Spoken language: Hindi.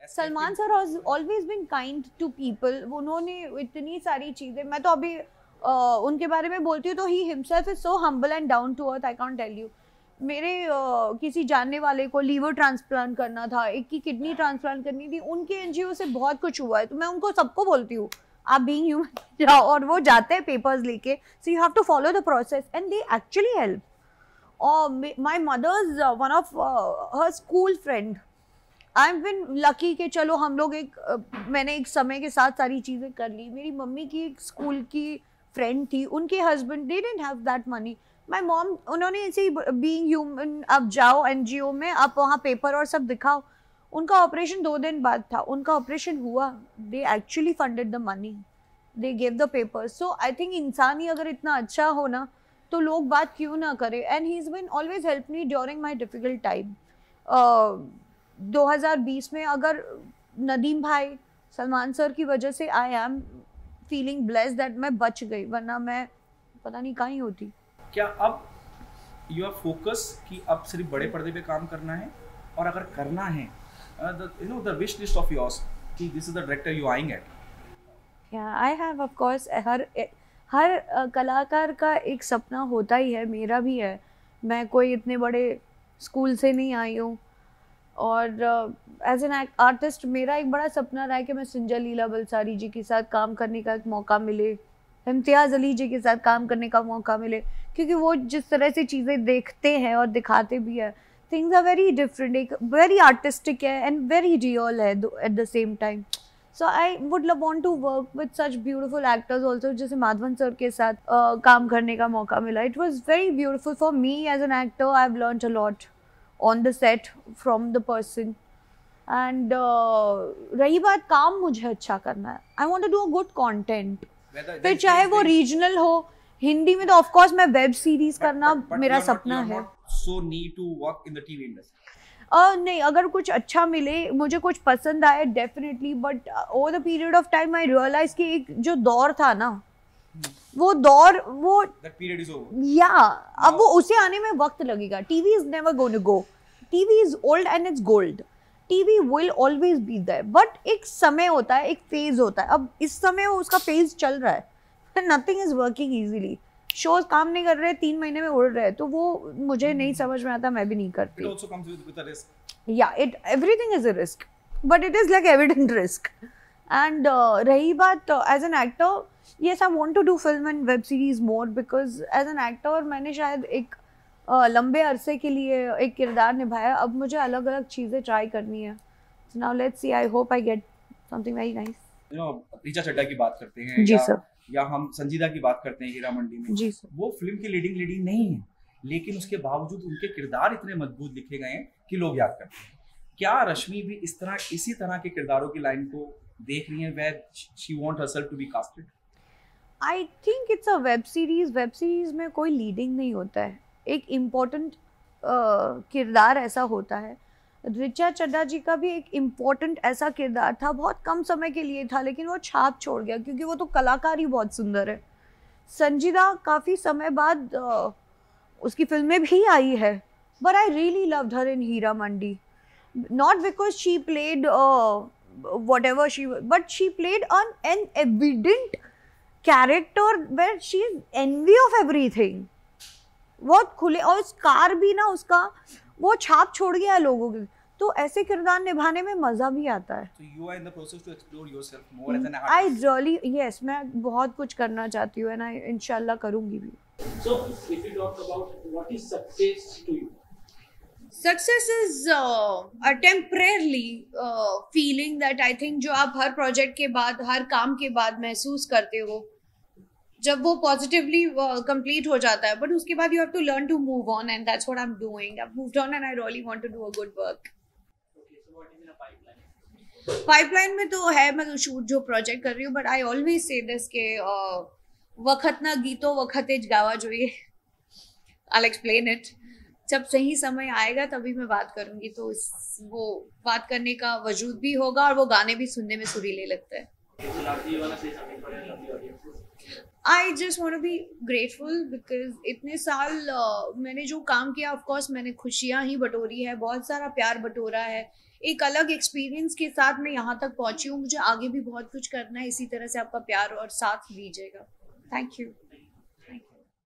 Salman sir has always been kind to people. उन्होंने इतनी सारी चीज़ें, मैं तो अभी उनके बारे में बोलती हूँ तो he himself is so humble and down to earth. I can't tell you. मेरे किसी जानने वाले को लीवर ट्रांसप्लांट करना था, एक की किडनी ट्रांसप्लांट करनी थी, उनके एनजीओ से बहुत कुछ हुआ है. तो मैं उनको सबको बोलती हूँ आप बीइंग ह्यूमन जाओ, और वो जाते हैं पेपर्स लेके. So you have to follow the process and they actually help. और my mother's one of her school friend, I am been lucky कि चलो हम लोग मैंने एक समय के साथ सारी चीज़ें कर ली. मेरी मम्मी की एक स्कूल की फ्रेंड थी, उनके husband they didn't have that money. My mom, उन्होंने ऐसे ही बीइंग ह्यूमन, आप जाओ एनजीओ में, आप वहाँ पेपर और सब दिखाओ. उनका ऑपरेशन 2 दिन बाद था, उनका ऑपरेशन हुआ. They actually funded the money, they give the papers. So I think इंसान ही अगर इतना अच्छा हो ना तो लोग बात क्यों ना करे. And he is been always help me during my difficult time. 2020 में अगर नदीम भाई, सलमान सर की वजह से I am feeling blessed that मैं बच गई, वरना मैं पता नहीं कहाँ ही होती. क्या अब यू आर फोकस कि अब सिर्फ बड़े पर्दे पे काम करना है, और अगर करना है the wish list of yours कि this is the director you eyeing at? या आई हैव ऑफ कोर्स, हर कलाकार का एक सपना होता ही है, मेरा भी है. मैं कोई इतने बड़े स्कूल से नहीं आई हूँ, और एज एन आर्टिस्ट मेरा एक बड़ा सपना रहा है कि मैं संजय लीला बलसारी जी के साथ काम करने का एक मौका मिले, इम्तियाज़ अली जी के साथ काम करने का मौका मिले, क्योंकि वो जिस तरह से चीज़ें देखते हैं और दिखाते भी है, थिंग्स आर वेरी डिफरेंट. एक वेरी आर्टिस्टिक है एंड वेरी रियल है at the same time. So I would want to work with such beautiful actors also. जैसे माधवन सर के साथ काम करने का मौका मिला. It was very beautiful for me as an actor. I have learned a lot on the set from the person. And रही बात काम मुझे अच्छा करना है, I want to do a good content. फिर चाहे वो रीजनल हो, हिंदी में तो ऑफ कोर्स मैं वेब सीरीज करना मेरा सपना है. So need to work in the TV industry. नहीं, अगर कुछ अच्छा मिले, मुझे कुछ पसंद आए, definitely. But over the period of time I realise कि एक जो दौर था ना, वो दौर, वो That period is over. या अब वो उसे आने में वक्त लगेगा. TV is never going to go. TV is old and it's gold. TV will always be there, but एक समय होता है, एक फेज होता है. अब इस समय उसका फेज चल रहा है. Nothing is working easily. Shows काम नहीं कर रहे, 3 महीने में उड़ रहे, तो वो मुझे नहीं समझ में आता, मैं भी नहीं करती. It also comes with a risk. Yeah, everything is a risk, but it is like evident risk. And रही बात as an actor, yes, I want to do film and web series more, because as an actor मैंने शायद एक लंबे अरसे के लिए एक किरदार निभाया. अब मुझे अलग अलग चीज़ें ट्राई करनी है. So now let's see, I hope I get something very nice. Richa Chadha की बात करते हैं जी सर, या हम संजीदा की बात करते हैं हीरा मंडी में. जी सर. वो फिल्म की लीडिंग लेडी नहीं है, लेकिन उसके बावजूद उनके किरदार इतने मजबूत लिखे गए हैं कि लोग याद करते हैं. क्या रश्मि भी इसी तरह के किरदारों की लाइन को देख रही है, where she want herself to be casted? I think it's a web series. Web series में कोई लीडिंग नहीं होता है, एक इम्पोर्टेंट किरदार ऐसा होता है. ऋचा चड्ढा जी का भी एक इम्पोर्टेंट ऐसा किरदार था, बहुत कम समय के लिए था, लेकिन वो छाप छोड़ गया, क्योंकि वो तो कलाकार ही बहुत सुंदर है. संजीदा काफ़ी समय बाद उसकी फिल्में भी आई है, but I really loved her in Heeramandi. Not because she played whatever she, but she played an evident character where she is envy of everything. बहुत खुले, और स्कार भी ना उसका वो छाप छोड़ गया है लोगों के, तो ऐसे किरदार निभाने में मजा भी आता है. So you are in the process to explore yourself more as an artist. I really, yes, मैं बहुत कुछ करना चाहती हूँ, and I इंशाल्लाह करूँगी भी. So if you talk about what is success to you? Success is a temporarily feeling that I think जो आप हर प्रोजेक्ट के बाद, हर काम के बाद महसूस करते हो, जब वो पॉजिटिवली कंप्लीट हो जाता है, बट उसके बाद you have to learn to move on, and that's what I am doing. I have moved on and I really want to do a good work. Okay, so what is in a pipeline? Pipeline में तो है, मैं शूट जो प्रोजेक्ट कर रही हूँ, but I always say this के वक्त ना गीतो वक्त गावा જોઈએ. I explain it. जब सही समय आएगा तभी मैं बात करूंगी, तो वो बात करने का वजूद भी होगा, और वो गाने भी सुनने में सुरीले लगते हैं. So lastly, you wanna say something for the audience? I just want to be grateful because इतने साल मैंने जो काम किया, ऑफ कोर्स मैंने खुशियाँ ही बटोरी है, बहुत सारा प्यार बटोरा है. एक अलग एक्सपीरियंस के साथ मैं यहाँ तक पहुंची हूँ। मुझे आगे भी बहुत कुछ करना है, इसी तरह से आपका प्यार और साथ दीजिएगा। Thank you.